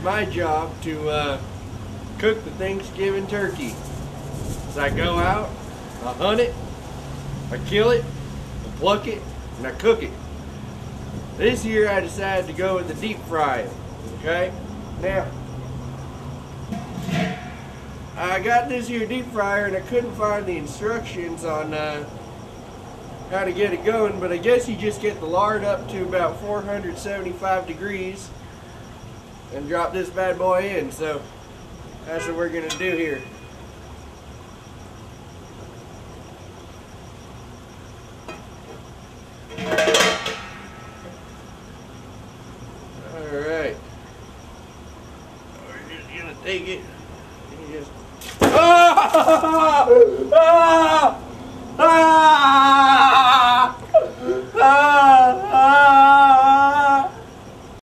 my job to cook the Thanksgiving turkey. As I go out, I hunt it, I kill it, I pluck it, and I cook it. This year I decided to go with the deep fry. Okay? Now, I got this here deep fryer and I couldn't find the instructions on how to get it going, but I guess you just get the lard up to about 475 degrees and drop this bad boy in. So that's what we're gonna do here. Alright. We're just gonna take it and just